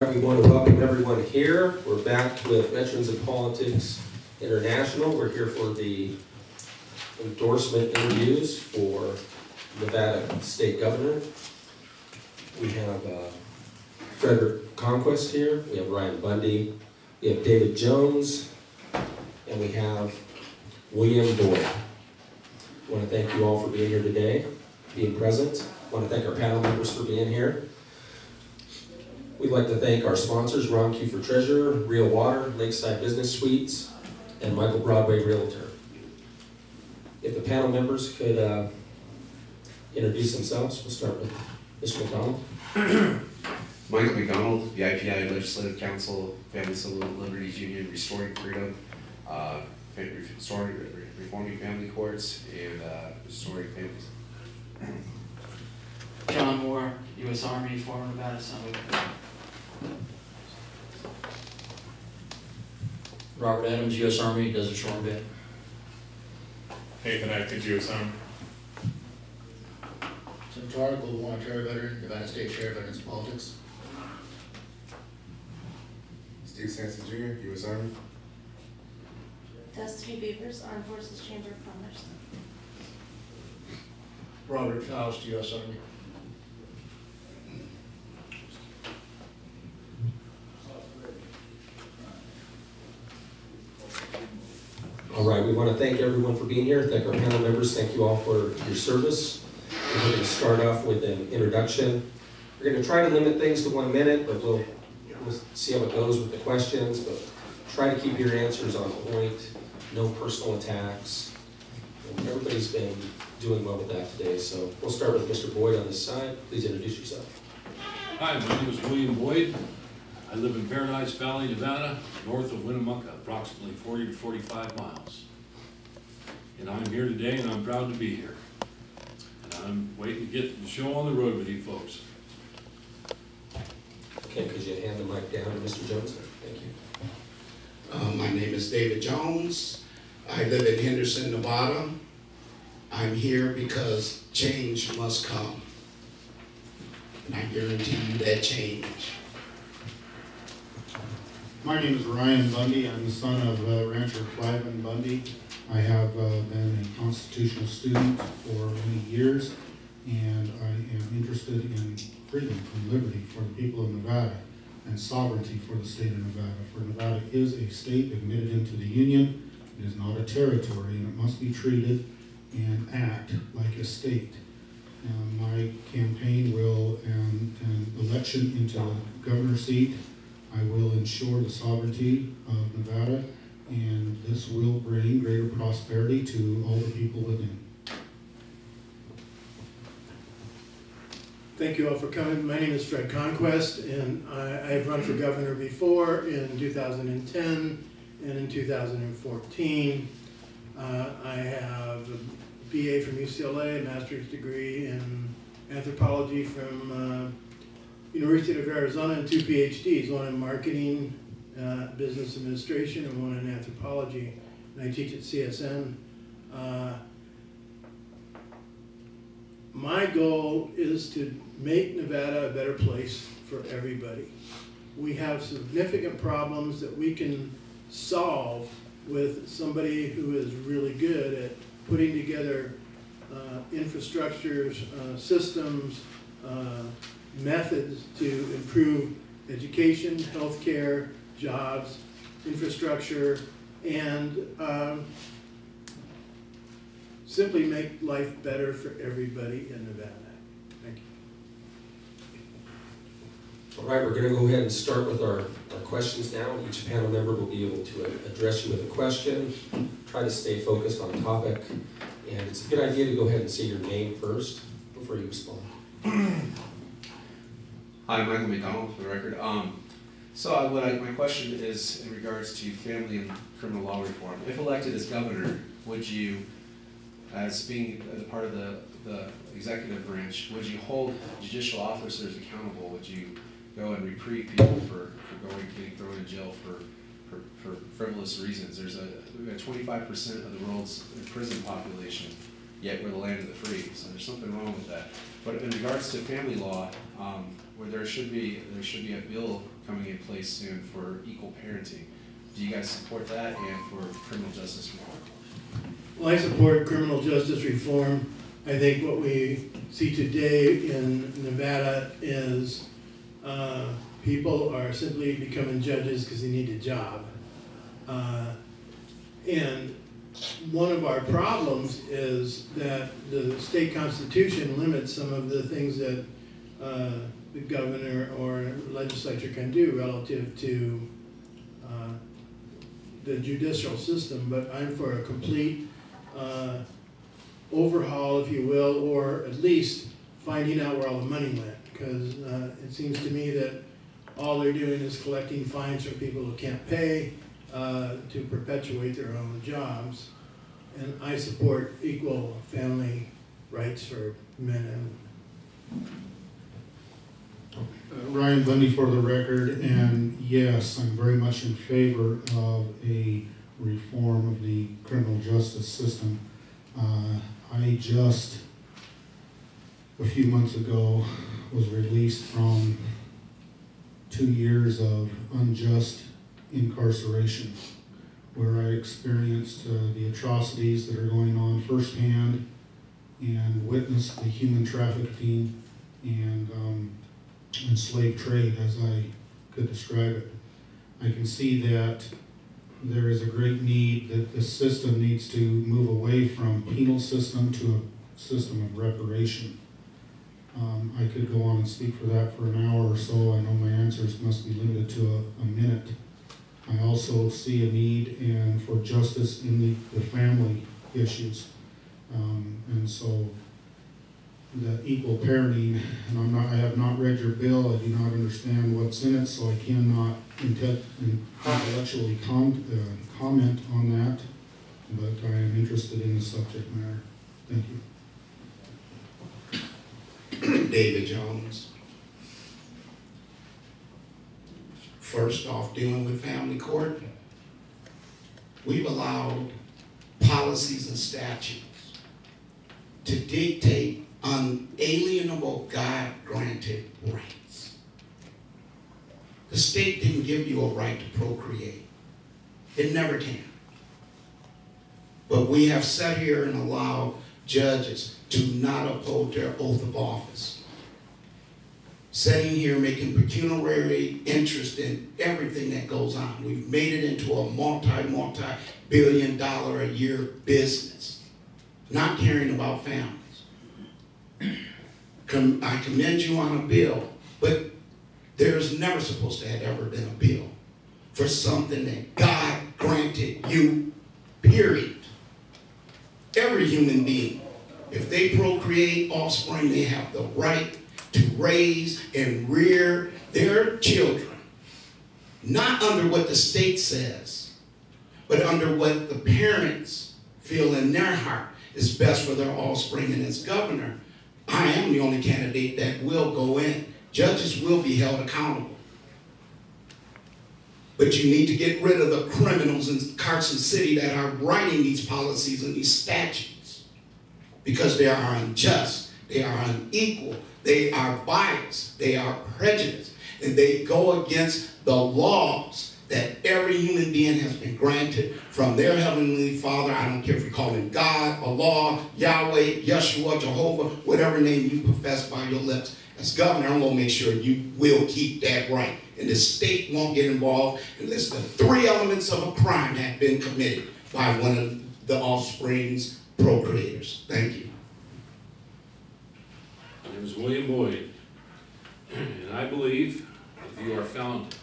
right, we want to welcome everyone here. We're back with Veterans in Politics International. We're here for the endorsement interviews for Nevada State Governor. We have Frederick Conquest here. We have Ryan Bundy. We have David Jones. And we have William Boyd. I want to thank you all for being here today, being present. I want to thank our panel members for being here. We'd like to thank our sponsors, Ron Q for Treasurer, Real Water, Lakeside Business Suites, and Michael Broadway Realtor. If the panel members could introduce themselves, we'll start with Mr. McDonald. Michael McDonald, VIPI Legislative Council, Family Civil Liberties Union, Restoring Freedom, Reforming Family Courts, and Restoring Families. John Moore, U.S. Army, former Nevada Assemblyman. Robert Adams, U.S. Army, Desert Storm Bay. Nathan Atkins, U.S. Army. Petarra, Global Monetary Veteran, Nevada State Chair, Veterans in Politics. Steve Sanson Jr., U.S. Army. Destiny Beavers, Armed Forces Chamber of Commerce. Robert Foust, U.S. Army. All right, we want to thank everyone for being here. Thank our panel members. Thank you all for your service. We're going to start off with an introduction. We're going to try to limit things to 1 minute, but we'll see how it goes with the questions. But try to keep your answers on point. No personal attacks. And everybody's been doing well with that today. So we'll start with Mr. Boyd on this side. Please introduce yourself. Hi, my name is William Boyd. I live in Paradise Valley, Nevada, north of Winnemucca, approximately 40 to 45 miles. And I'm here today, and I'm proud to be here. And I'm waiting to get the show on the road with you folks. Okay, could you hand the mic down to Mr. Jones? Thank you. My name is David Jones. I live in Henderson, Nevada. I'm here because change must come. And I guarantee you that change. My name is Ryan Bundy. I'm the son of rancher Clive Bundy. I have been a constitutional student for many years, and I am interested in freedom and liberty for the people of Nevada and sovereignty for the state of Nevada. For Nevada is a state admitted into the Union. It is not a territory, and it must be treated and act like a state. My campaign will, and election into the governor's seat, I will ensure the sovereignty of Nevada, and this will bring greater prosperity to all the people within. Thank you all for coming. My name is Fred Conquest, and I've run for governor before in 2010 and in 2014. I have a BA from UCLA, a master's degree in anthropology from University of Arizona, and 2 PhDs, one in marketing, business administration, and one in anthropology. And I teach at CSN. My goal is to make Nevada a better place for everybody. We have significant problems that we can solve with somebody who is really good at putting together infrastructures, systems, methods to improve education, healthcare, jobs, infrastructure, and simply make life better for everybody in Nevada. Thank you. All right, we're going to go ahead and start with our questions now. Each panel member will be able to address you with a question. Try to stay focused on topic. And it's a good idea to go ahead and say your name first before you respond. Hi, Michael McDonald, for the record. My question is in regards to family and criminal law reform. If elected as governor, would you, as being as part of the executive branch, would you hold judicial officers accountable? Would you go and reprieve people for getting thrown in jail for frivolous reasons? We've got 25% of the world's prison population, yet we're the land of the free. So there's something wrong with that. But in regards to family law, where there should be a bill coming in place soon for equal parenting. Do you guys support that and for criminal justice reform? Well, I support criminal justice reform. I think what we see today in Nevada is people are simply becoming judges because they need a job. And one of our problems is that the state constitution limits some of the things that the governor or legislature can do relative to the judicial system, but I'm for a complete overhaul, if you will, or at least finding out where all the money went, because it seems to me that all they're doing is collecting fines from people who can't pay to perpetuate their own jobs. And I support equal family rights for men and women. Ryan Bundy for the record, and yes, I'm very much in favor of a reform of the criminal justice system. I just, a few months ago, was released from 2 years of unjust incarceration, where I experienced the atrocities that are going on firsthand and witnessed the human trafficking and slave trade, as I could describe it. I can see that there is a great need that the system needs to move away from penal system to a system of reparation. I could go on and speak for that for an hour or so. I know my answers must be limited to a minute. I also see a need and for justice in the family issues. And so the equal parenting, and I have not read your bill, I do not understand what's in it, so I cannot intellectually comment on that, but I am interested in the subject matter. Thank you. David Jones. First off, dealing with family court, we've allowed policies and statutes to dictate unalienable God-granted rights. The state didn't give you a right to procreate. It never can. But we have sat here and allowed judges to not uphold their oath of office. Sitting here making pecuniary interest in everything that goes on. We've made it into a multi-billion-dollar a year business, not caring about families. I commend you on a bill, but there's never supposed to have ever been a bill for something that God granted you, period. Every human being, if they procreate offspring, they have the right to raise and rear their children, not under what the state says, but under what the parents feel in their heart is best for their offspring. And as governor, I am the only candidate that will go in. Judges will be held accountable. But you need to get rid of the criminals in Carson City that are writing these policies and these statutes, because they are unjust, they are unequal, they are biased, they are prejudiced, and they go against the laws that every human being has been granted from their heavenly Father. I don't care if you call him God, Allah, Yahweh, Yeshua, Jehovah, whatever name you profess by your lips. As governor, I'm going to make sure you will keep that right. And the state won't get involved unless the 3 elements of a crime have been committed by one of the offspring's procreators. Thank you. My name is William Boyd, and I believe if you are found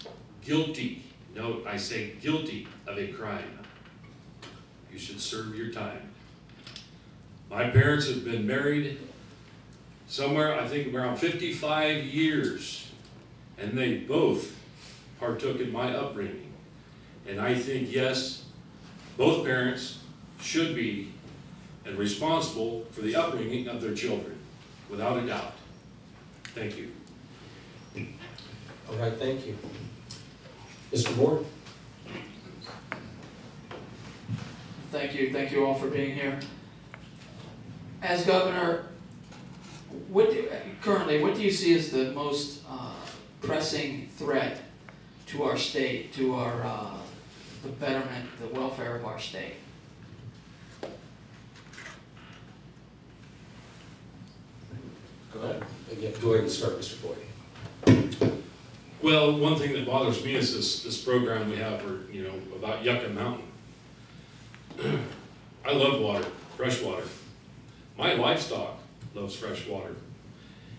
guilty, note I say guilty of a crime, you should serve your time. My parents have been married somewhere, I think around 55 years, and they both partook in my upbringing. And I think, yes, both parents should be and responsible for the upbringing of their children, without a doubt. Thank you. All right, thank you. Mr. Moore? Thank you all for being here. As governor, what do you see as the most pressing threat to our state, to our, the betterment, the welfare of our state. Go ahead. Again, go ahead and start, Mr. Boyd. Well, one thing that bothers me is this program we have for, about Yucca Mountain. I love water, fresh water. My livestock loves fresh water.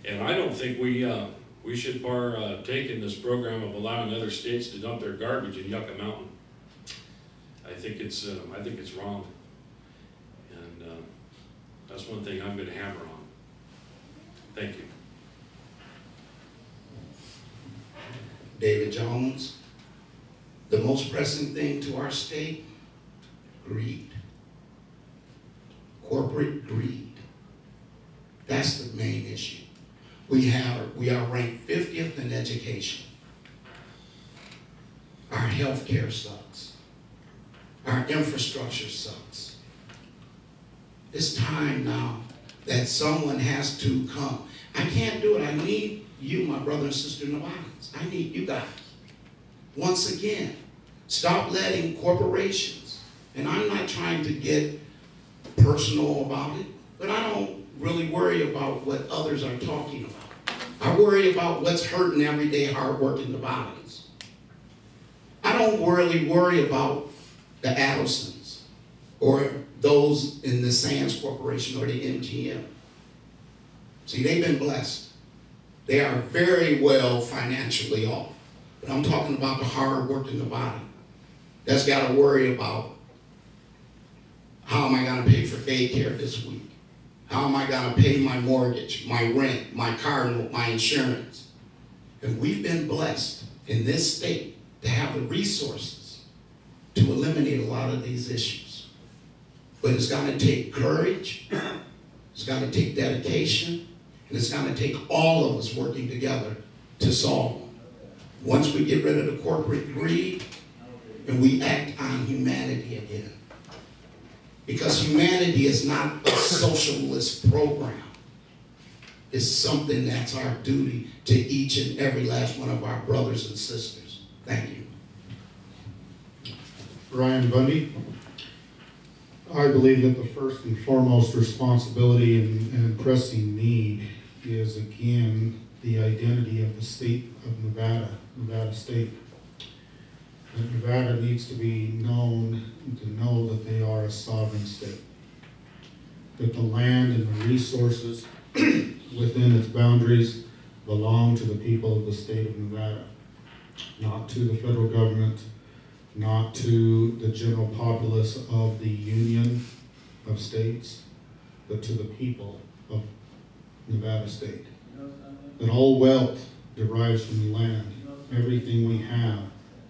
And I don't think we should partake in this program of allowing other states to dump their garbage in Yucca Mountain. I think it's wrong. And that's one thing I'm going to hammer on. Thank you. David Jones, the most pressing thing to our state, greed. Corporate greed. That's the main issue. We are ranked 50th in education. Our health care sucks. Our infrastructure sucks. It's time now that someone has to come. I can't do it. I need you, my brother and sister Nevadans. I need you guys. Once again, stop letting corporations, and I'm not trying to get personal about it, but I don't really worry about what others are talking about. I worry about what's hurting everyday hard-working Nevadans. I don't really worry about the Adelsons or those in the Sands Corporation or the MGM. See, they've been blessed. They are very well financially off. But I'm talking about the hard-working Nevadan that's got to worry about how am I going to pay for daycare this week? How am I going to pay my mortgage, my rent, my car note, my insurance? And we've been blessed in this state to have the resources to eliminate a lot of these issues. But it's going to take courage, it's going to take dedication, and it's going to take all of us working together to solve them. Once we get rid of the corporate greed and we act on humanity again. Because humanity is not a socialist program. It's something that's our duty to each and every last one of our brothers and sisters. Thank you. Ryan Bundy. I believe that the first and foremost responsibility and pressing need is, again, the identity of the state of Nevada, Nevada State. That Nevada needs to be known to know that they are a sovereign state. That the land and the resources within its boundaries belong to the people of the state of Nevada, not to the federal government, not to the general populace of the Union of States, but to the people of Nevada State. That all wealth derives from the land. Everything we have,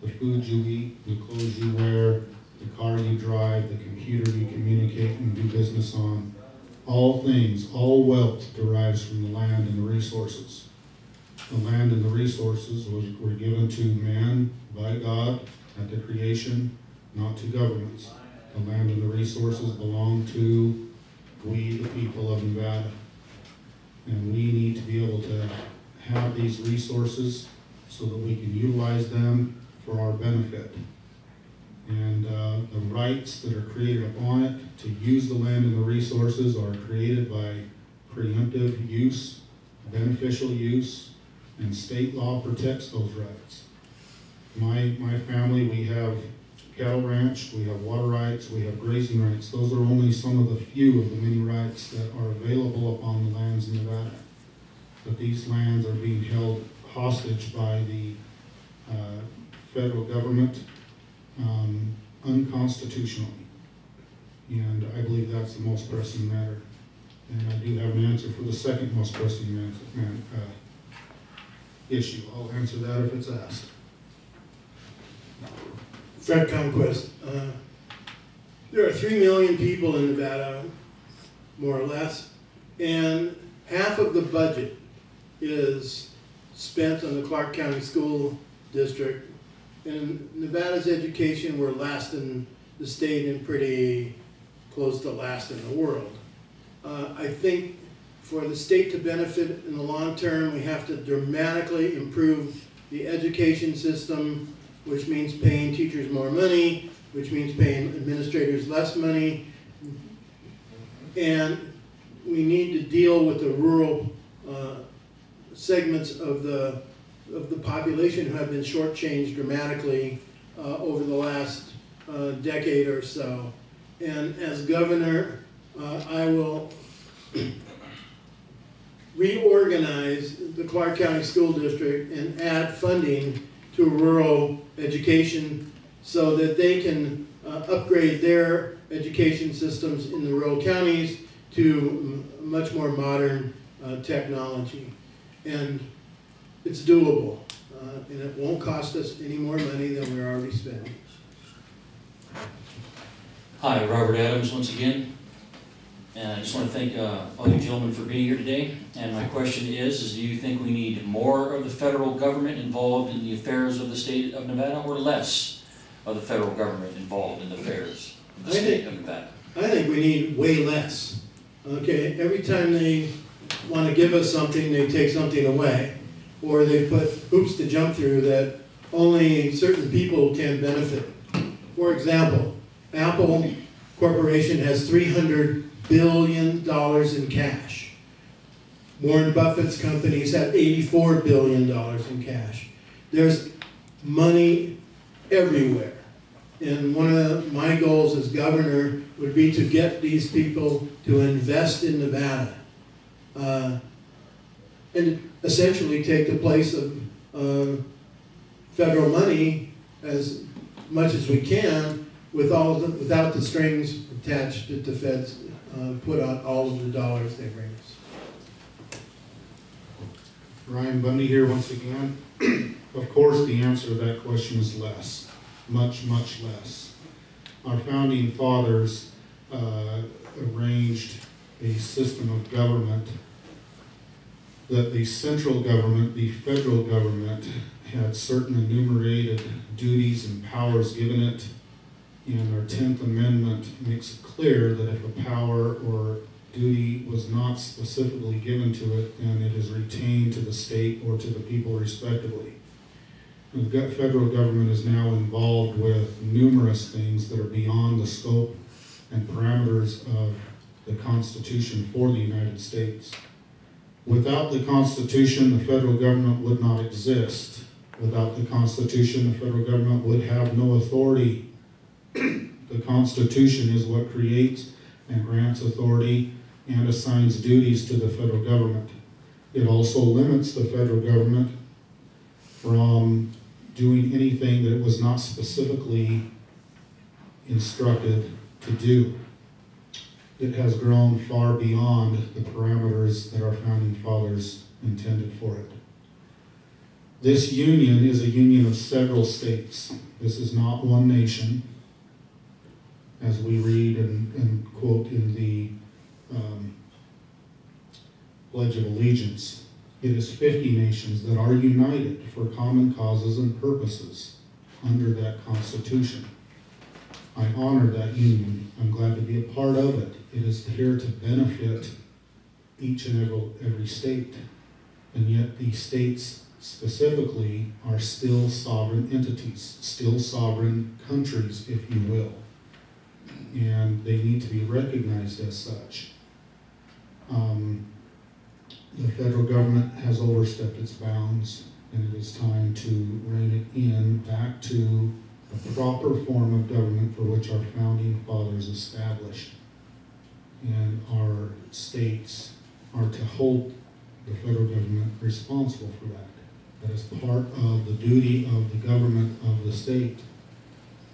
the food you eat, the clothes you wear, the car you drive, the computer you communicate and do business on, all things, all wealth derives from the land and the resources. The land and the resources were given to man by God at the creation, not to governments. The land and the resources belong to we, the people of Nevada. And we need to be able to have these resources so that we can utilize them for our benefit. And the rights that are created upon it to use the land and the resources are created by preemptive use, beneficial use, and state law protects those rights. My family, we have cattle ranch, we have water rights, we have grazing rights. Those are only some of the few of the many rights that are available upon the lands in Nevada. But these lands are being held hostage by the federal government unconstitutionally. And I believe that's the most pressing matter. And I do have an answer for the second most pressing issue. I'll answer that if it's asked. Fred Conquest. There are 3 million people in Nevada, more or less, and half of the budget is spent on the Clark County School District. And Nevada's education, we're last in the state and pretty close to last in the world. I think for the state to benefit in the long term, we have to dramatically improve the education system, which means paying teachers more money, which means paying administrators less money. And we need to deal with the rural segments of the population who have been shortchanged dramatically over the last decade or so. And as governor, I will reorganize the Clark County School District and add funding to rural education so that they can upgrade their education systems in the rural counties to much more modern technology. And it's doable, and it won't cost us any more money than we're already spending. Hi, Robert Adams once again. And I just want to thank all you gentlemen for being here today. And my question is do you think we need more of the federal government involved in the affairs of the state of Nevada or less of the federal government involved in the affairs of the state of Nevada? I think we need way less. Okay, every time they want to give us something, they take something away. Or they put hoops to jump through that only certain people can benefit. For example, Apple Corporation has $300 billion in cash. Warren Buffett's companies have $84 billion in cash. There's money everywhere. And one of my goals as governor would be to get these people to invest in Nevada. And essentially take the place of federal money as much as we can without the strings attached that the feds put on all of the dollars they bring us. Ryan Bundy here once again. Of course, the answer to that question is less. Much, much less. Our founding fathers arranged a system of government that the central government, the federal government, had certain enumerated duties and powers given it. And our 10th Amendment makes it clear that if a power or duty was not specifically given to it, then it is retained to the state or to the people respectively. The federal government is now involved with numerous things that are beyond the scope and parameters of the Constitution for the United States. Without the Constitution, the federal government would not exist. Without the Constitution, the federal government would have no authority. The Constitution is what creates and grants authority and assigns duties to the federal government. It also limits the federal government from doing anything that it was not specifically instructed to do. It has grown far beyond the parameters that our founding fathers intended for it. This union is a union of several states. This is not one nation, as we read and quote in the Pledge of Allegiance. It is 50 nations that are united for common causes and purposes under that Constitution. I honor that union. I'm glad to be a part of it. It is here to benefit each and every state. And yet these states specifically are still sovereign entities, still sovereign countries, if you will. And they need to be recognized as such. The federal government has overstepped its bounds, and it is time to rein it in back to a proper form of government for which our founding fathers established. And our states are to hold the federal government responsible for that. That is part of the duty of the government of the state.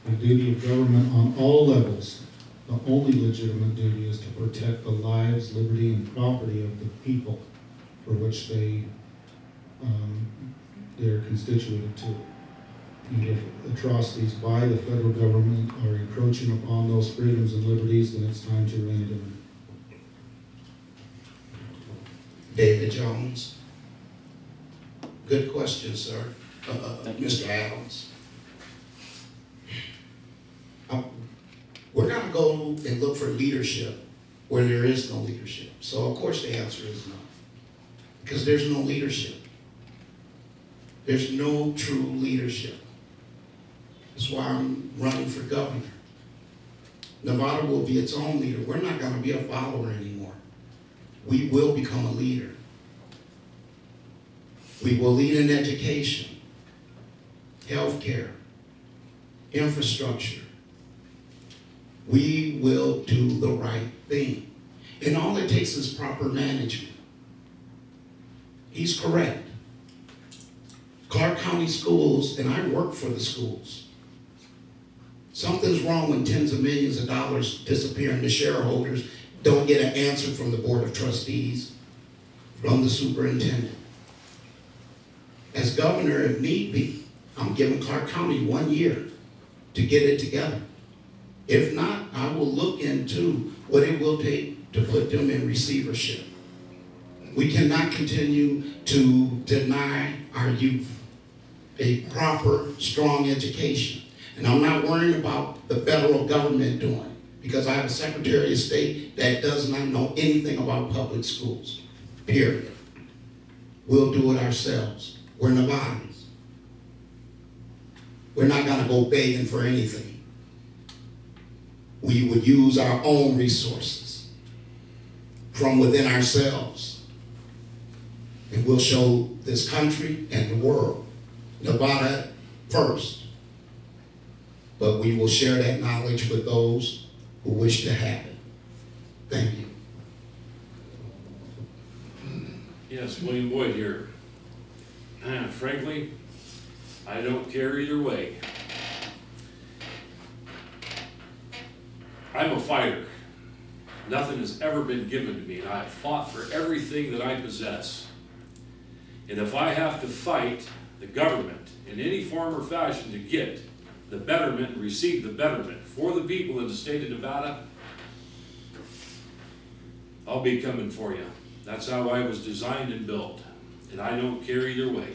The duty of government on all levels, the only legitimate duty is to protect the lives, liberty, and property of the people for which they're constituted to. And if atrocities by the federal government are encroaching upon those freedoms and liberties, then it's time to rein it in. David Jones. Good question, sir. Mr. Adams. We're going to go and look for leadership where there is no leadership. So, of course, the answer is no. Because there's no leadership. There's no true leadership. That's why I'm running for governor. Nevada will be its own leader. We're not going to be a follower anymore. We will become a leader. We will lead in education, healthcare, infrastructure. We will do the right thing. And all it takes is proper management. He's correct. Clark County schools, and I work for the schools. Something's wrong when tens of millions of dollars disappear and the shareholders don't get an answer from the Board of Trustees, from the superintendent. As governor, if need be, I'm giving Clark County 1 year to get it together. If not, I will look into what it will take to put them in receivership. We cannot continue to deny our youth a proper, strong education. And I'm not worrying about the federal government doing it, because I have a Secretary of State that does not know anything about public schools, period. We'll do it ourselves. We're Nevadans. We're not going to go begging for anything. We would use our own resources from within ourselves. And we'll show this country and the world, Nevada first. But we will share that knowledge with those who wish to have it. Thank you. Yes, William Boyd here. Frankly, I don't care either way. I'm a fighter. Nothing has ever been given to me, and I have fought for everything that I possess. And if I have to fight the government in any form or fashion to get the betterment and receive the betterment for the people in the state of Nevada, I'll be coming for you. That's how I was designed and built, and I don't care either way.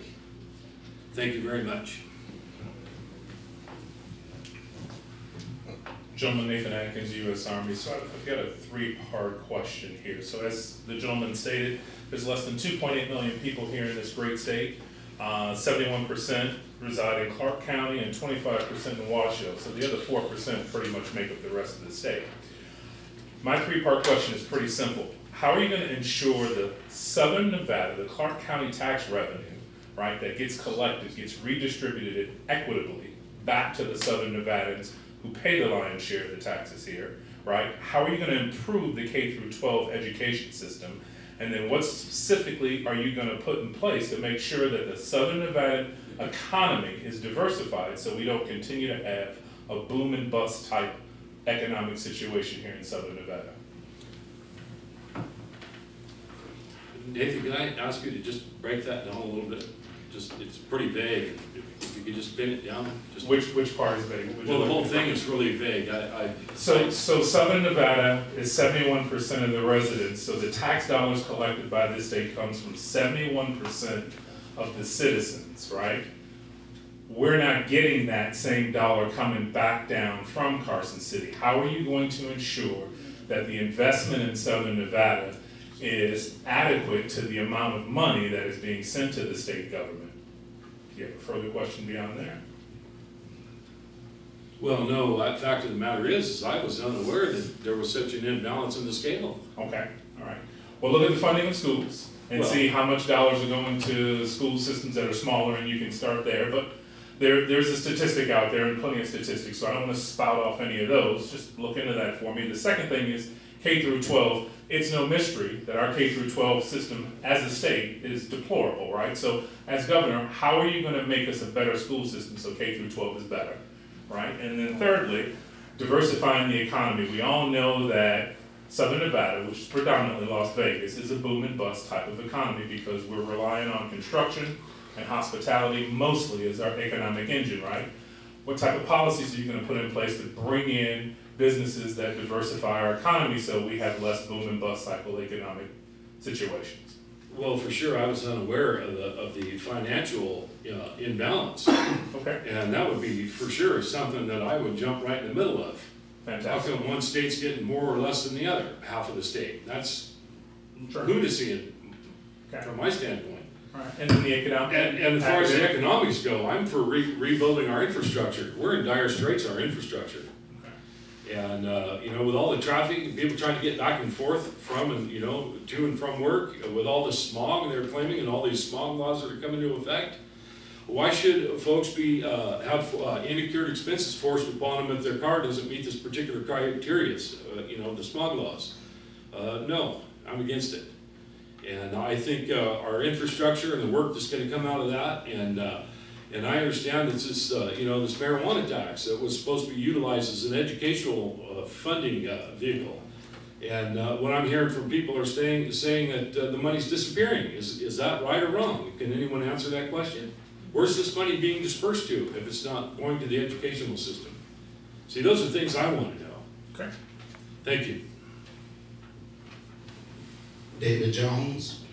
Thank you very much. Gentleman Nathan Atkins, U.S. Army. So I've got a three-part question here. So as the gentleman stated, there's less than 2.8 million people here in this great state. 71% reside in Clark County and 25% in Washoe. So the other 4% pretty much make up the rest of the state. My three-part question is pretty simple. How are you going to ensure the Southern Nevada, the Clark County tax revenue, right, that gets collected, gets redistributed equitably back to the Southern Nevadans who pay the lion's share of the taxes here, right? How are you going to improve the K-12 education system? And then what specifically are you going to put in place to make sure that the Southern Nevada economy is diversified so we don't continue to have a boom and bust type economic situation here in Southern Nevada? Nathan, can I ask you to just break that down a little bit? It's pretty vague. If you could just pin it down. Just Which part is vague? Well, the whole thing is really vague. So Southern Nevada is 71% of the residents, so the tax dollars collected by this state comes from 71% of the citizens, right? We're not getting that same dollar coming back down from Carson City. How are you going to ensure that the investment in Southern Nevada is adequate to the amount of money that is being sent to the state government? Do you have a further question beyond there? Well, no, the fact of the matter is I was unaware that there was such an imbalance in the scale. Okay, all right. Well, look at the funding of schools and see how much dollars are going to school systems that are smaller, and you can start there. But there's a statistic out there, and plenty of statistics, so I don't want to spout off any of those. Just look into that for me. The second thing is K through 12. It's no mystery that our K through 12 system as a state is deplorable, right? So as governor, how are you going to make us a better school system so K through 12 is better, right? And then thirdly, diversifying the economy. We all know that Southern Nevada, which is predominantly Las Vegas, is a boom and bust type of economy because we're relying on construction and hospitality mostly as our economic engine, right? What type of policies are you going to put in place to bring in businesses that diversify our economy so we have less boom and bust cycle economic situations? Well, for sure, I was unaware of the financial imbalance. Okay. And that would be, for sure, something that I would jump right in the middle of. Fantastic. How come one state's getting more or less than the other, half of the state? That's lunacy from my standpoint. Right. And then the economic. And as far as the economics go, I'm for rebuilding our infrastructure. We're in dire straits on our infrastructure. And, you know, with all the traffic and people trying to get back and forth from and, you know, to and from work, with all the smog they're claiming and all these smog laws that are coming into effect, why should folks be, have incurred expenses forced upon them if their car doesn't meet this particular criteria, you know, the smog laws? No, I'm against it. And I think our infrastructure and the work that's going to come out of that, and I understand it's this, you know, this marijuana tax that was supposed to be utilized as an educational funding vehicle. And what I'm hearing from people are saying that the money's disappearing. Is that right or wrong? Can anyone answer that question? Where's this money being dispersed to if it's not going to the educational system? See, those are things I want to know. Okay. Thank you. David Jones,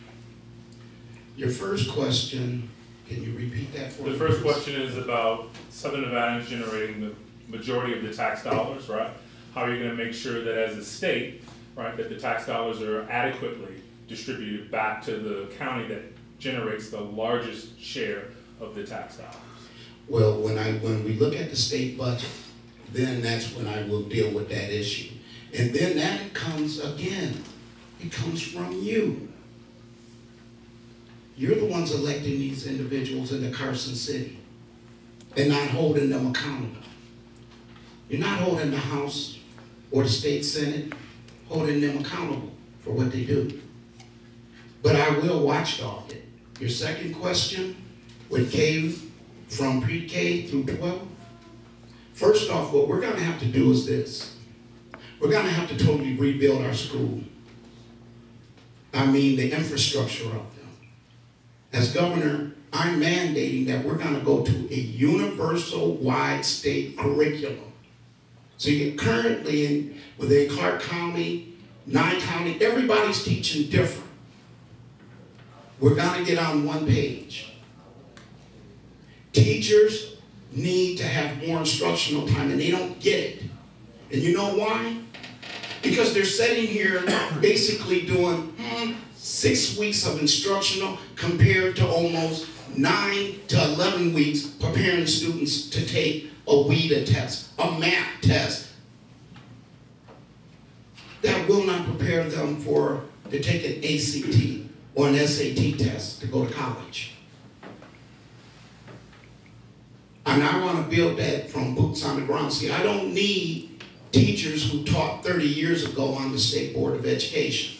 your first question, can you repeat that for me? The first question is about Southern Nevada generating the majority of the tax dollars, right? How are you going to make sure that as a state, right, that the tax dollars are adequately distributed back to the county that generates the largest share of the tax dollars? Well, when we look at the state budget, then that's when I will deal with that issue. And then that comes again, it comes from you. You're the ones electing these individuals into Carson City and not holding them accountable. You're not holding the House or the State Senate, holding them accountable for what they do. But I will watchdog it. Your second question, with K from pre-K through 12, first off, what we're going to have to do is this. We're going to have to totally rebuild our school. I mean, the infrastructure of them. As governor, I'm mandating that we're going to go to a universal wide state curriculum. So you're currently within Clark County, Nye County, everybody's teaching different. We're going to get on one page. Teachers need to have more instructional time, and they don't get it. And you know why? Because they're sitting here basically doing 6 weeks of instructional compared to almost 9 to 11 weeks preparing students to take a WIDA test, a math test. That will not prepare them to take an ACT or an SAT test to go to college. And I want to build that from boots on the ground. See, I don't need teachers who taught 30 years ago on the State Board of Education,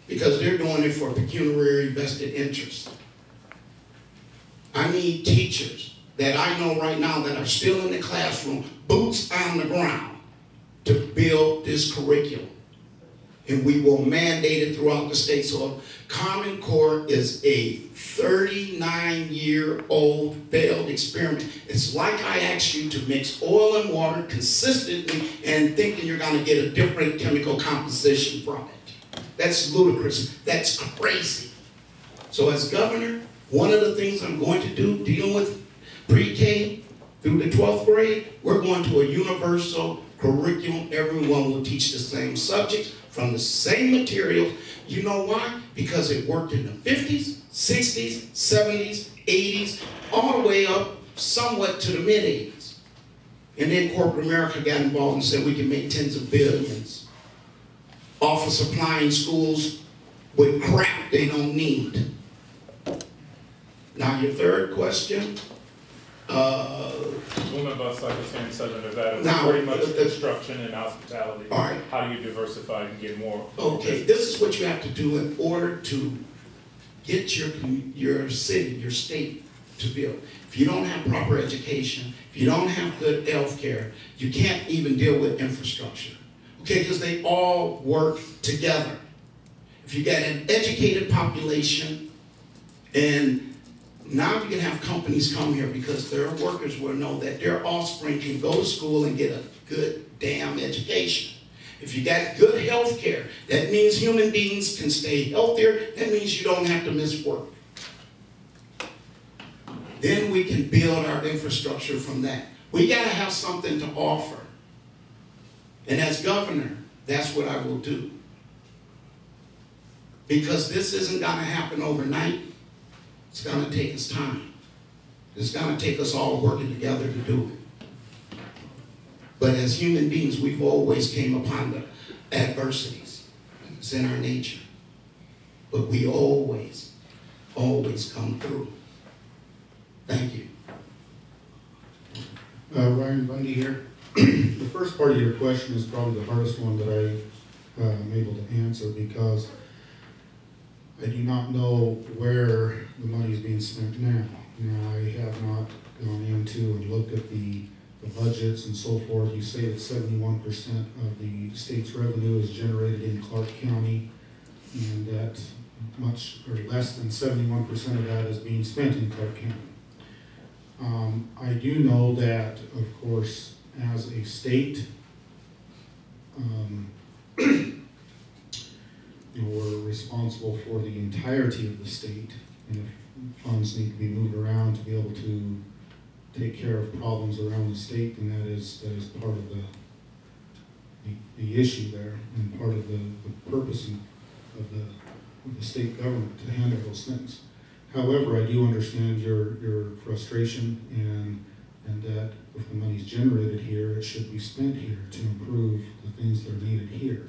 because they're doing it for pecuniary vested interest. I need teachers that I know right now that are still in the classroom, boots on the ground, to build this curriculum. And we will mandate it throughout the state. So Common Core is a 39-year-old failed experiment. It's like I asked you to mix oil and water consistently and thinking you're going to get a different chemical composition from it. That's ludicrous. That's crazy. So as governor, one of the things I'm going to do, dealing with pre-K through the 12th grade, we're going to a universal curriculum. Everyone will teach the same subjects from the same materials. You know why? Because it worked in the 50s, 60s, 70s, 80s, all the way up somewhat to the mid-80s. And then corporate America got involved and said we can make tens of billions off of supplying schools with crap they don't need. Now your third question. Movement bus, like I was saying, in Southern Nevada, Now, pretty much construction and hospitality. All right. How do you diversify and get more? Okay, this is what you have to do in order to get your city, your state to build. If you don't have proper education, if you don't have good health care, you can't even deal with infrastructure. Okay, because they all work together. If you got an educated population, and now you can have companies come here because their workers will know that their offspring can go to school and get a good damn education. If you got good health care, that means human beings can stay healthier. That means you don't have to miss work. Then we can build our infrastructure from that. We got to have something to offer. And as governor, that's what I will do. Because this isn't going to happen overnight. It's gonna take us time. It's gonna take us all working together to do it. But as human beings, we've always came upon the adversities. It's in our nature. But we always come through. Thank you. Ryan Bundy here. The first part of your question is probably the hardest one that I am able to answer, because I do not know where the money is being spent now. You know, I have not gone into and looked at the budgets and so forth. You say that 71% of the state's revenue is generated in Clark County, and that much or less than 71% of that is being spent in Clark County. I do know that, of course, as a state, you know, we're responsible for the entirety of the state, and if funds need to be moved around to be able to take care of problems around the state, then that is part of the issue there, and part of the purpose of the state government to handle those things. However, I do understand your frustration, and that if the money's generated here, it should be spent here to improve the things that are needed here.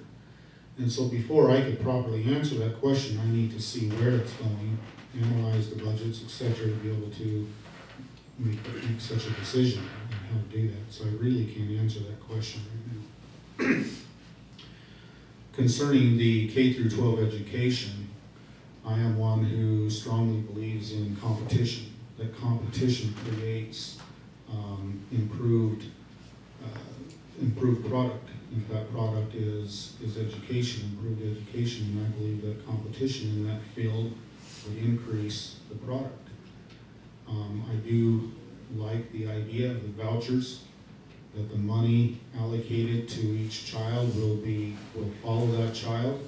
And so before I could properly answer that question, I need to see where it's going, analyze the budgets, etc., to be able to make such a decision on how to do that. So I really can't answer that question right now. Concerning the K through 12 education, I am one who strongly believes in competition, that competition creates improved product. If that product is education, improved education, and I believe that competition in that field would increase the product. I do like the idea of the vouchers, that the money allocated to each child will follow that child,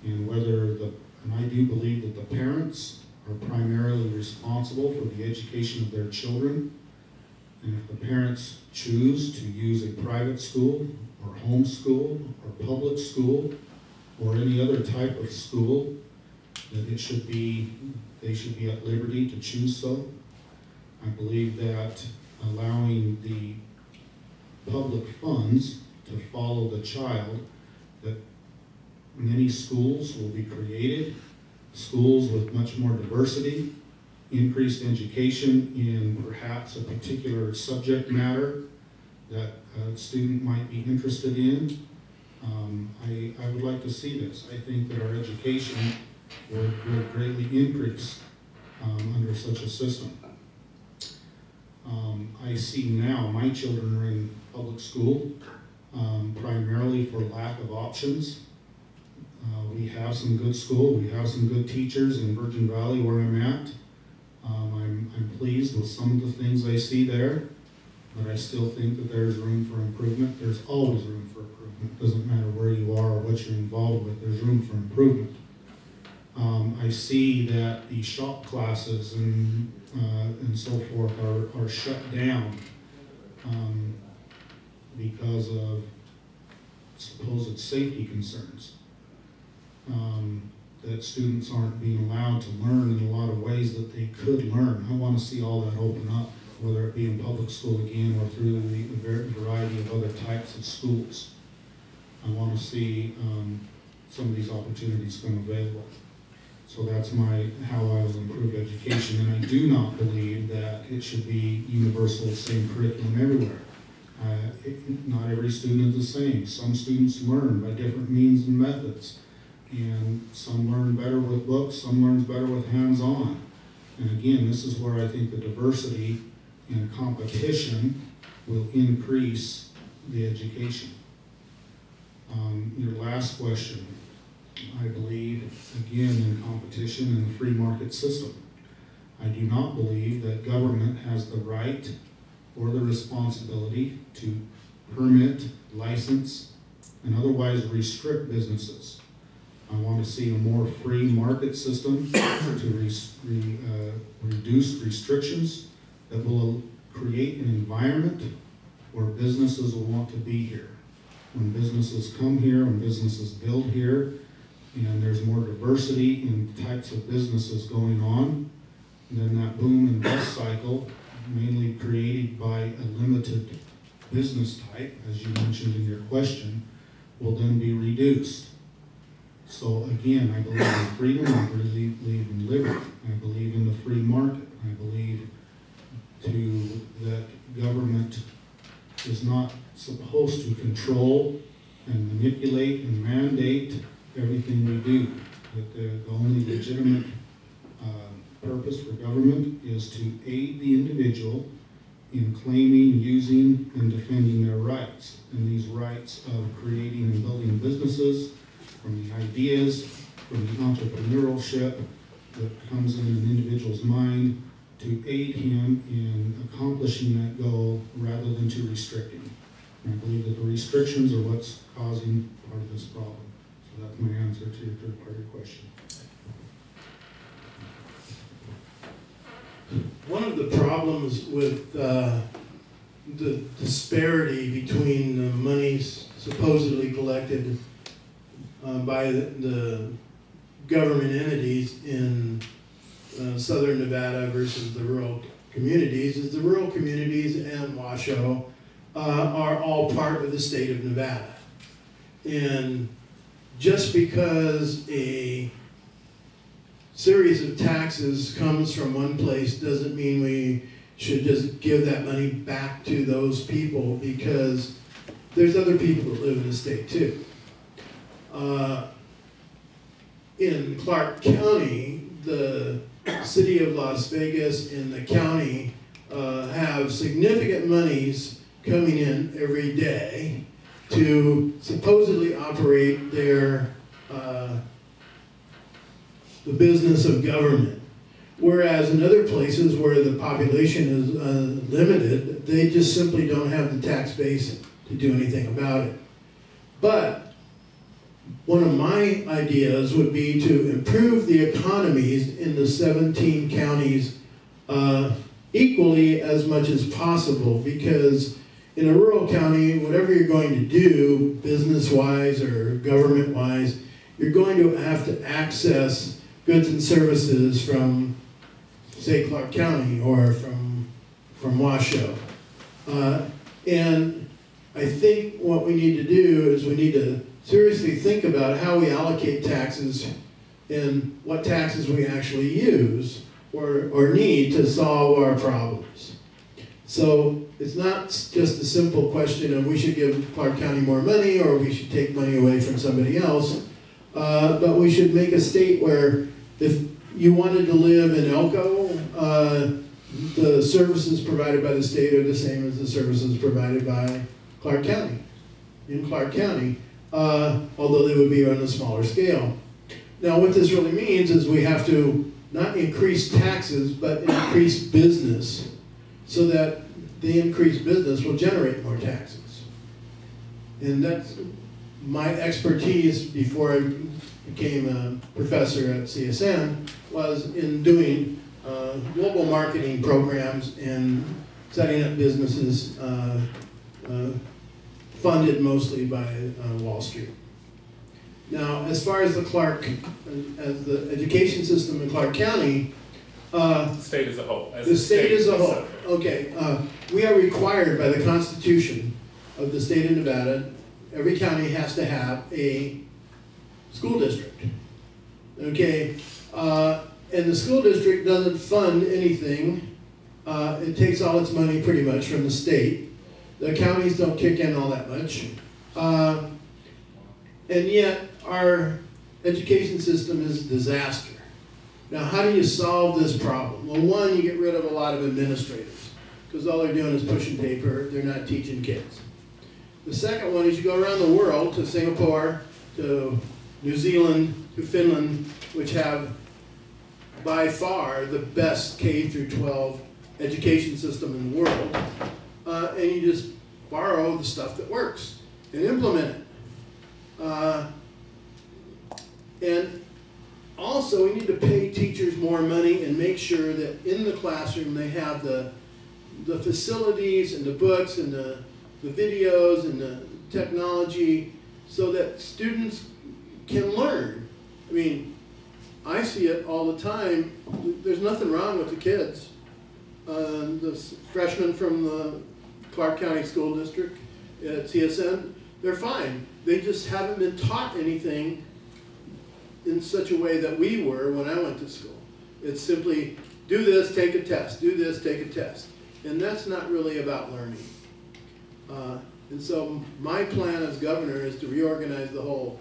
and and I do believe that the parents are primarily responsible for the education of their children. And if the parents choose to use a private school or homeschool or public school or any other type of school, that they should be at liberty to choose so. I believe that allowing the public funds to follow the child, that many schools will be created, schools with much more diversity, increased education in perhaps a particular subject matter that a student might be interested in. I would like to see this. I think that our education would greatly increase under such a system. I see now my children are in public school primarily for lack of options. We have some good school, we have some good teachers in Virgin Valley where I'm at. I'm pleased with some of the things I see there, but I still think that there's room for improvement. There's always room for improvement. It doesn't matter where you are or what you're involved with, there's room for improvement. I see that the shop classes and so forth are shut down because of supposed safety concerns. That students aren't being allowed to learn in a lot of ways that they could learn. I want to see all that open up, whether it be in public school again or through the variety of other types of schools. I want to see some of these opportunities come available. So that's how I will improve education. And I do not believe that it should be universal, same curriculum everywhere. Not every student is the same. Some students learn by different means and methods. And some learn better with books, some learn better with hands-on. And again, this is where I think the diversity and competition will increase the education. Your last question, I believe, again, in competition in the free market system. I do not believe that government has the right or the responsibility to permit, license, and otherwise restrict businesses. I want to see a more free market system to reduce restrictions that will create an environment where businesses will want to be here. When businesses come here, when businesses build here, and there's more diversity in types of businesses going on, And then that boom and bust cycle, mainly created by a limited business type, as you mentioned in your question, will then be reduced. So again, I believe in freedom, I believe in liberty, I believe in the free market, I believe that government is not supposed to control and manipulate and mandate everything we do. That the only legitimate purpose for government is to aid the individual in claiming, using, and defending their rights. And these rights of creating and building businesses, from the ideas, from the entrepreneurship that comes in an individual's mind, to aid him in accomplishing that goal rather than to restrict him. And I believe that the restrictions are what's causing part of this problem. So that's my answer to your third part of your question. One of the problems with the disparity between the monies supposedly collected by the government entities in southern Nevada versus the rural communities is the rural communities and Washoe are all part of the state of Nevada. And just because a series of taxes comes from one place doesn't mean we should just give that money back to those people, because there's other people that live in the state too. In Clark County, the city of Las Vegas and the county have significant monies coming in every day to supposedly operate their the business of government. Whereas in other places where the population is limited, they just simply don't have the tax base to do anything about it. But one of my ideas would be to improve the economies in the 17 counties equally as much as possible, because in a rural county, whatever you're going to do, business-wise or government-wise, you're going to have to access goods and services from, say, Clark County or from Washoe. And I think what we need to do is we need to seriously think about how we allocate taxes and what taxes we actually use or need to solve our problems. So it's not just a simple question of we should give Clark County more money or we should take money away from somebody else, but we should make a state where if you wanted to live in Elko, the services provided by the state are the same as the services provided by Clark County, in Clark County, although they would be on a smaller scale. Now what this really means is we have to not increase taxes, but increase business, so that the increased business will generate more taxes. And that's my expertise before I became a professor at CSN, was in doing global marketing programs and setting up businesses funded mostly by Wall Street. Now, as far as the education system in Clark County, the state as a whole. The state as a whole. Okay, we are required by the Constitution of the state of Nevada, every county has to have a school district. Okay, and the school district doesn't fund anything. It takes all its money pretty much from the state. The counties don't kick in all that much. And yet, our education system is a disaster. Now, how do you solve this problem? Well, one, you get rid of a lot of administrators, because all they're doing is pushing paper, they're not teaching kids. The second one is you go around the world to Singapore, to New Zealand, to Finland, which have by far the best K through 12 education system in the world, and you just borrow the stuff that works and implement it. And also, we need to pay teachers more money and make sure that in the classroom they have the facilities and the books and the videos and the technology so that students can learn. I mean, I see it all the time. There's nothing wrong with the kids. The freshmen from the Clark County School District at CSN, they're fine. They just haven't been taught anything in such a way that we were when I went to school. It's simply, do this, take a test, do this, take a test. And that's not really about learning. And so my plan as governor is to reorganize the whole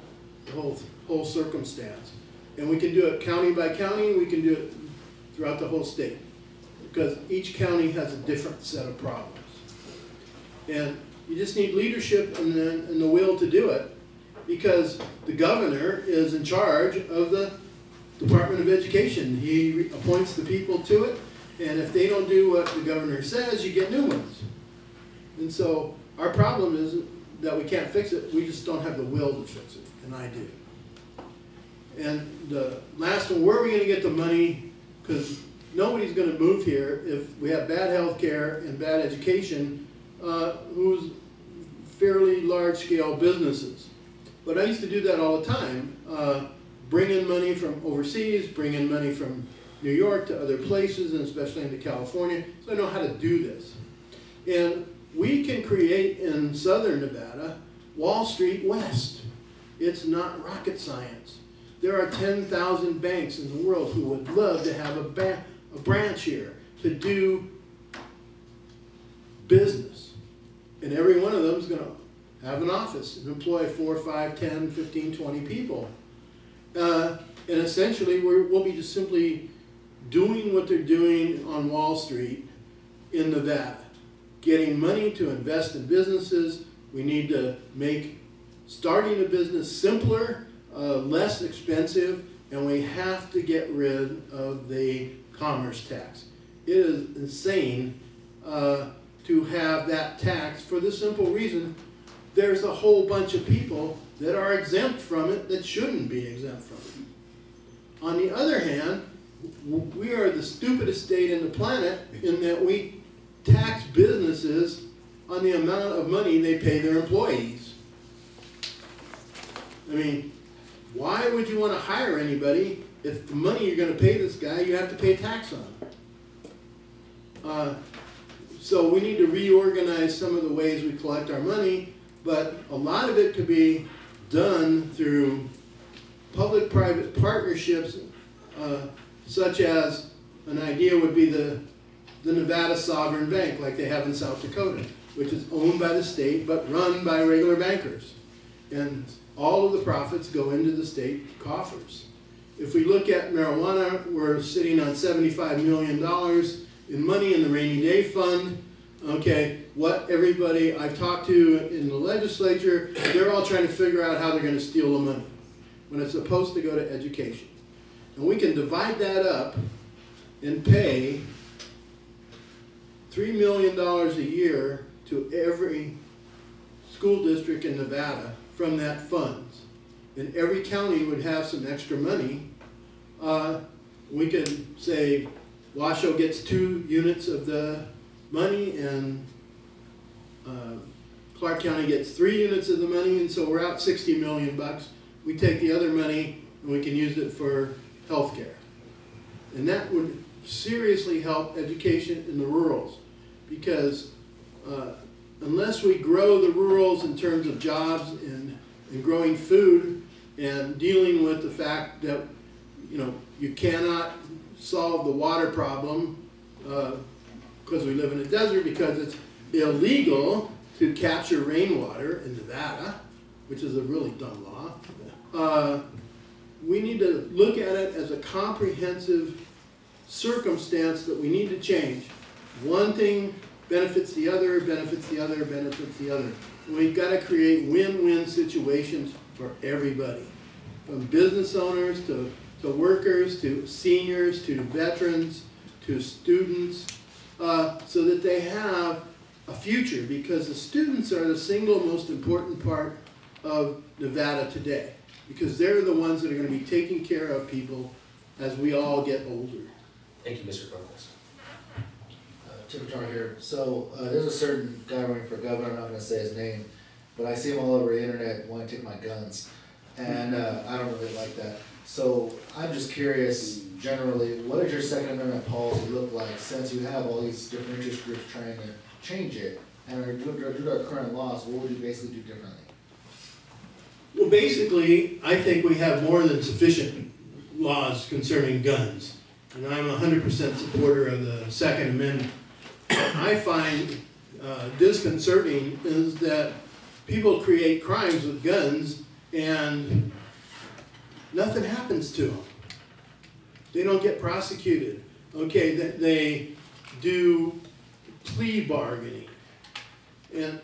circumstance. And we can do it county by county, we can do it throughout the whole state. Because each county has a different set of problems. And you just need leadership and the will to do it, because the governor is in charge of the Department of Education. He appoints the people to it, and if they don't do what the governor says, you get new ones. And so our problem is that we can't fix it, we just don't have the will to fix it, and I do. And the last one, where are we going to get the money? Because nobody's going to move here if we have bad health care and bad education, who's fairly large-scale businesses. But I used to do that all the time. Bring in money from overseas, bring in money from New York to other places, and especially into California, so I know how to do this. And we can create in southern Nevada Wall Street West. It's not rocket science. There are 10,000 banks in the world who would love to have a branch here to do business. And every one of them is going to have an office and employ 4, 5, 10, 15, 20 people. And essentially, we'll be just simply doing what they're doing on Wall Street in Nevada. Getting money to invest in businesses. We need to make starting a business simpler, less expensive, and we have to get rid of the commerce tax. It is insane to have that tax for the simple reason there's a whole bunch of people that are exempt from it that shouldn't be exempt from it. On the other hand, we are the stupidest state in the planet in that we tax businesses on the amount of money they pay their employees. I mean, why would you want to hire anybody if the money you're going to pay this guy you have to pay tax on? So we need to reorganize some of the ways we collect our money, but a lot of it could be done through public-private partnerships, such as an idea would be the Nevada Sovereign Bank, like they have in South Dakota, which is owned by the state but run by regular bankers. And all of the profits go into the state coffers. If we look at marijuana, we're sitting on $75 million in money in the rainy day fund. Okay, what everybody I've talked to in the legislature, they're all trying to figure out how they're going to steal the money when it's supposed to go to education. And we can divide that up and pay $3 million a year to every school district in Nevada from that funds. And every county would have some extra money. We could say Washoe gets 2 units of the money and Clark County gets 3 units of the money, and so we're out $60 million. We take the other money and we can use it for health care. And that would seriously help education in the rurals, because unless we grow the rurals in terms of jobs and growing food and dealing with the fact that you cannot solve the water problem because we live in a desert, because it's illegal to capture rainwater in Nevada, which is a really dumb law. We need to look at it as a comprehensive circumstance that we need to change. One thing benefits the other, benefits the other, benefits the other. We've got to create win-win situations for everybody, from business owners to workers, to seniors, to veterans, to students, so that they have a future, because the students are the single most important part of Nevada today, because they're the ones that are going to be taking care of people as we all get older. Thank you, Mr. Conquest. Petarra here. So there's a certain guy running for governor, I'm not going to say his name, but I see him all over the internet wanting to take my guns, and I don't really like that. So I'm just curious, generally, what does your Second Amendment policy look like, since you have all these different interest groups trying to change it? And due to our current laws, what would you basically do differently? Well, basically, I think we have more than sufficient laws concerning guns. And I'm 100% supporter of the Second Amendment. What I find disconcerting is that people create crimes with guns and nothing happens to them. They don't get prosecuted. Okay, they do plea bargaining. And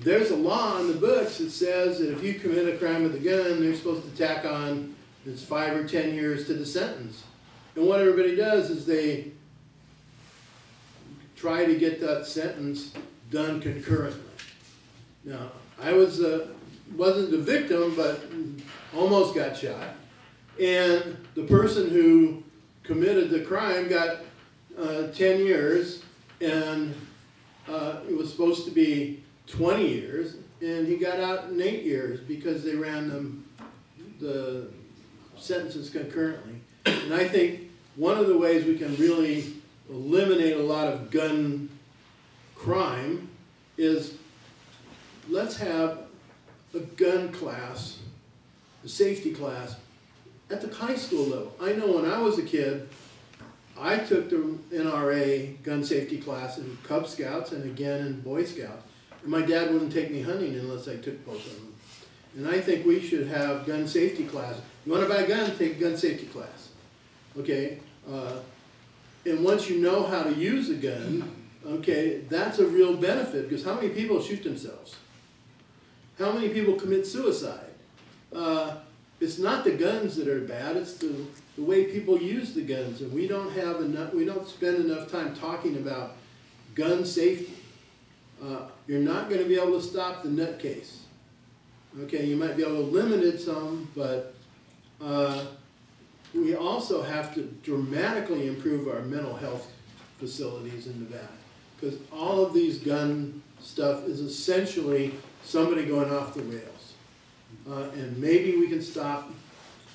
there's a law in the books that says that if you commit a crime with a gun, they're supposed to tack on, it's 5 or 10 years to the sentence. And what everybody does is they try to get that sentence done concurrently. Now, I wasn't the victim, but almost got shot. And the person who committed the crime got 10 years, and it was supposed to be 20 years, and he got out in 8 years because they ran the sentences concurrently. And I think one of the ways we can really eliminate a lot of gun crime is let's have a gun class, a safety class, at the high school level. I know when I was a kid, I took the NRA gun safety class in Cub Scouts and again in Boy Scouts. And my dad wouldn't take me hunting unless I took both of them. And I think we should have gun safety class. You want to buy a gun, take a gun safety class. Okay? And once you know how to use a gun, okay, that's a real benefit, because how many people shoot themselves? How many people commit suicide? It's not the guns that are bad, it's the way people use the guns. And we don't have enough, we don't spend enough time talking about gun safety. You're not going to be able to stop the nutcase. Okay, you might be able to limit it some, but we also have to dramatically improve our mental health facilities in Nevada. Because all of these gun stuff is essentially somebody going off the rails. And maybe we can stop,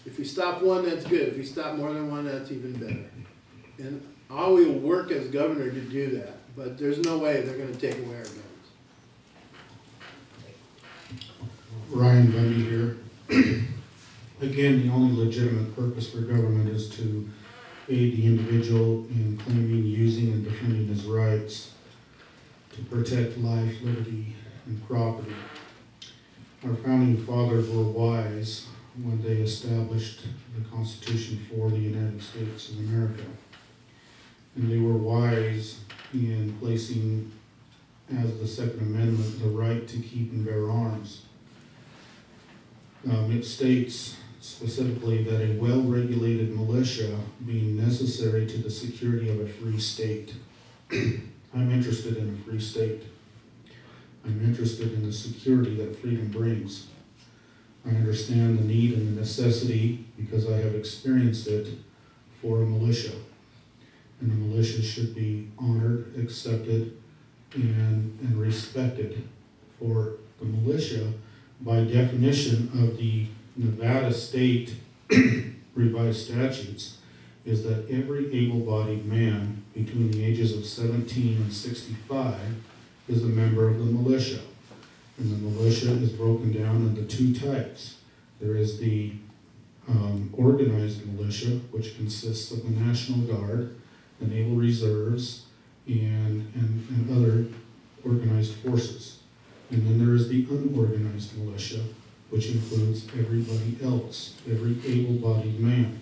if we stop one, that's good. If we stop more than one, that's even better. And I will work as governor to do that, but there's no way they're going to take away our guns. Ryan Bundy here. Again, the only legitimate purpose for government is to aid the individual in claiming, using, and defending his rights to protect life, liberty, and property. Our founding fathers were wise when they established the Constitution for the United States of America. And they were wise in placing as the Second Amendment the right to keep and bear arms. It states specifically that a well-regulated militia being necessary to the security of a free state. I'm interested in a free state. I'm interested in the security that freedom brings. I understand the need and the necessity, because I have experienced it, for a militia. And the militia should be honored, accepted, and respected. For the militia, by definition of the Nevada state revised statutes, is that every able-bodied man between the ages of 17 and 65 is a member of the militia. And the militia is broken down into two types. There is the organized militia, which consists of the National Guard, the Naval Reserves, and other organized forces. And then there is the unorganized militia, which includes everybody else, every able-bodied man.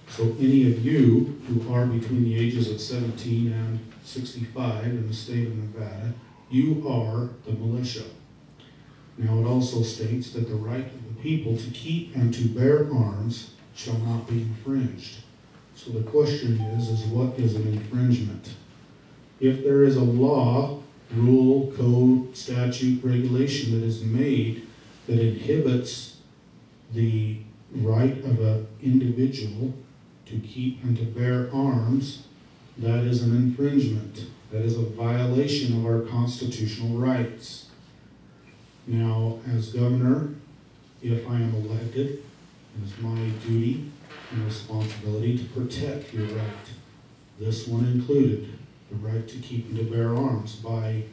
So any of you who are between the ages of 17 and 65 in the state of Nevada, you are the militia. Now it also states that the right of the people to keep and to bear arms shall not be infringed. So the question is what is an infringement? If there is a law, rule, code, statute, regulation that is made that inhibits the right of an individual to keep and to bear arms, that is an infringement. That is a violation of our constitutional rights. Now, as governor, if I am elected, It is my duty and responsibility to protect your right. This one included the right to keep and to bear arms by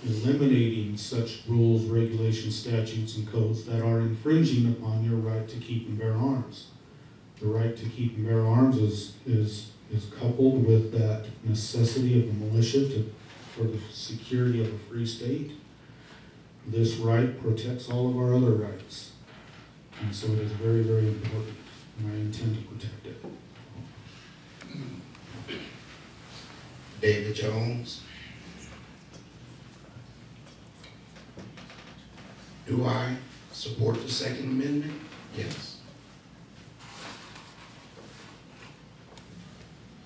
eliminating such rules, regulations, statutes, and codes that are infringing upon your right to keep and bear arms. The right to keep and bear arms is coupled with that necessity of the militia for the security of a free state. This right protects all of our other rights. And so it is very, very important, and I intend to protect it. David Jones. Do I support the Second Amendment? Yes.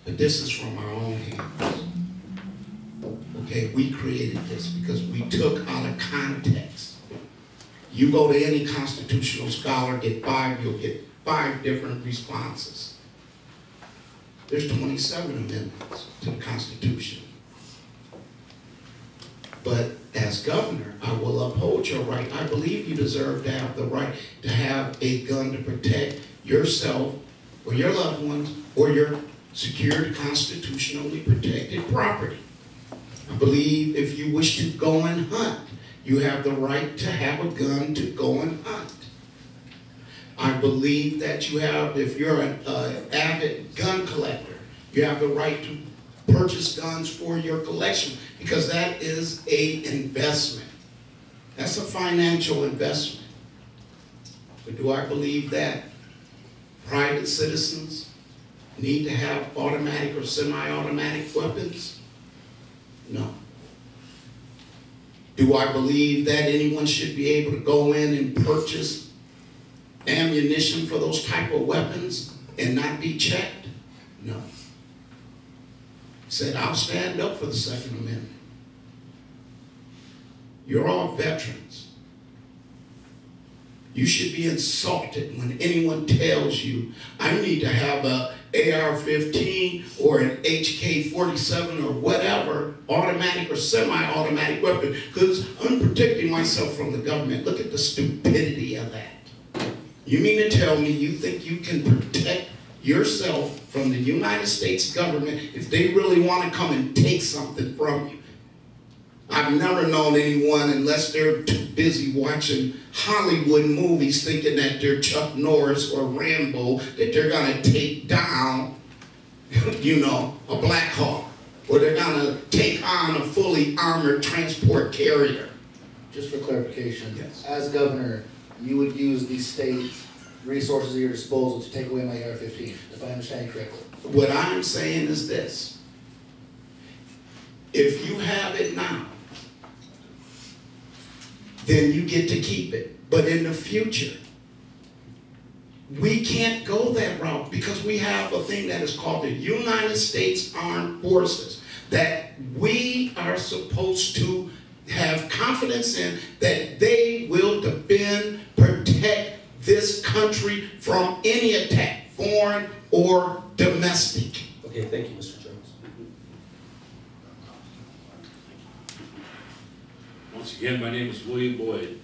But this is from our own hands. Okay, we created this because we took out of context. You go to any constitutional scholar, you'll get 5 different responses. There's 27 amendments to the Constitution. But as governor, I will uphold your right. I believe you deserve to have the right to have a gun to protect yourself or your loved ones or your secured, constitutionally protected property. I believe if you wish to go and hunt, you have the right to have a gun to go and hunt. I believe that you have, if you're an avid gun collector, you have the right to purchase guns for your collection because that is an investment. That's a financial investment. But do I believe that private citizens need to have automatic or semi-automatic weapons? No. Do I believe that anyone should be able to go in and purchase ammunition for those type of weapons and not be checked? No. He said, I'll stand up for the Second Amendment. You're all veterans. You should be insulted when anyone tells you, I need to have a AR-15 or an HK-47 or whatever, automatic or semi-automatic weapon, because I'm protecting myself from the government. Look at the stupidity of that. You mean to tell me you think you can protect yourself from the United States government if they really want to come and take something from you? I've never known anyone, unless they're too busy watching Hollywood movies thinking that they're Chuck Norris or Rambo, that they're going to take down, you know, a Black Hawk, or they're going to take on a fully armored transport carrier. Just for clarification, yes. As governor, you would use the state resources at your disposal to take away my AR-15, if I understand correctly. What I'm saying is this. If you have it now, then you get to keep it. But in the future, we can't go that route because we have a thing that is called the United States Armed Forces that we are supposed to have confidence in that they will defend, protect this country from any attack, foreign or domestic. Okay, thank you, Mr. Jones. Once again, my name is William Boyd.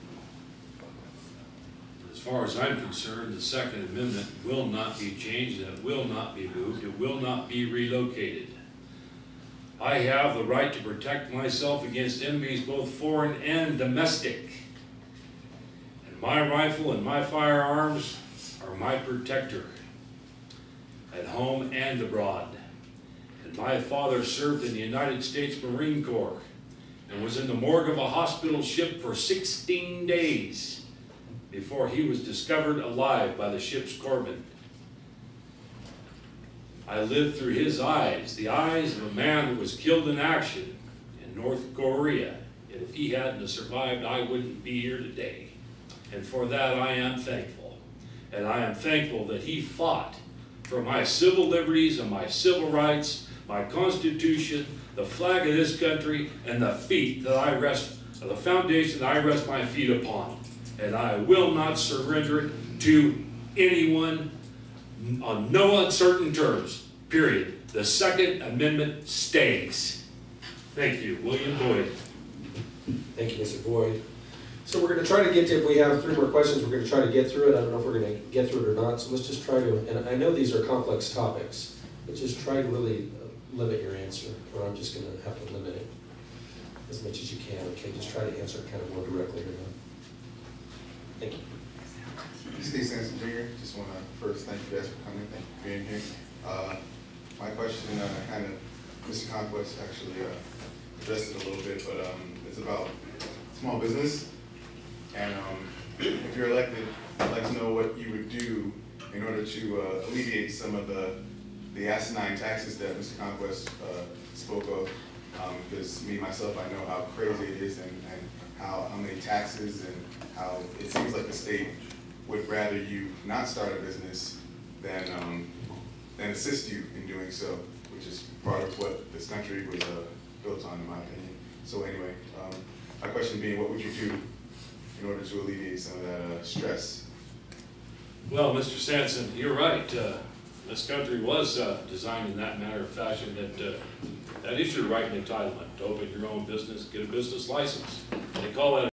As far as I'm concerned, the Second Amendment will not be changed, and it will not be moved, it will not be relocated. I have the right to protect myself against enemies both foreign and domestic. And my rifle and my firearms are my protector, at home and abroad. And my father served in the United States Marine Corps and was in the morgue of a hospital ship for 16 days before he was discovered alive by the ship's corpsman. I lived through his eyes, the eyes of a man who was killed in action in North Korea. And if he hadn't survived, I wouldn't be here today. And for that, I am thankful. And I am thankful that he fought for my civil liberties and my civil rights, my Constitution, the flag of this country, and the feet that I rest, the foundation that I rest my feet upon. And I will not surrender it to anyone on no uncertain terms, period. The Second Amendment stays. Thank you, William Boyd. Thank you, Mr. Boyd. So we're gonna try to get to, if we have 3 more questions, we're gonna try to get through it. I don't know if we're gonna get through it or not, so let's just try to, and I know these are complex topics, but just try to really limit your answer, or I'm just gonna have to limit it as much as you can, okay? Just try to answer it kind of more directly or not. Thank you. Steve Sanson Jr., just want to first thank you guys for coming, thank you for being here. My question, kind of, Mr. Conquest actually addressed it a little bit, but it's about small business. And if you're elected, I'd like to know what you would do in order to alleviate some of the asinine taxes that Mr. Conquest spoke of. Because me, myself, I know how crazy it is and how many taxes and how it seems like the state would rather you not start a business than assist you in doing so, which is part of what this country was built on, in my opinion. So anyway, my question being, what would you do in order to alleviate some of that stress? Well, Mr. Sanson, you're right. This country was designed in that manner of fashion that that is your right and entitlement to open your own business, get a business license. They call that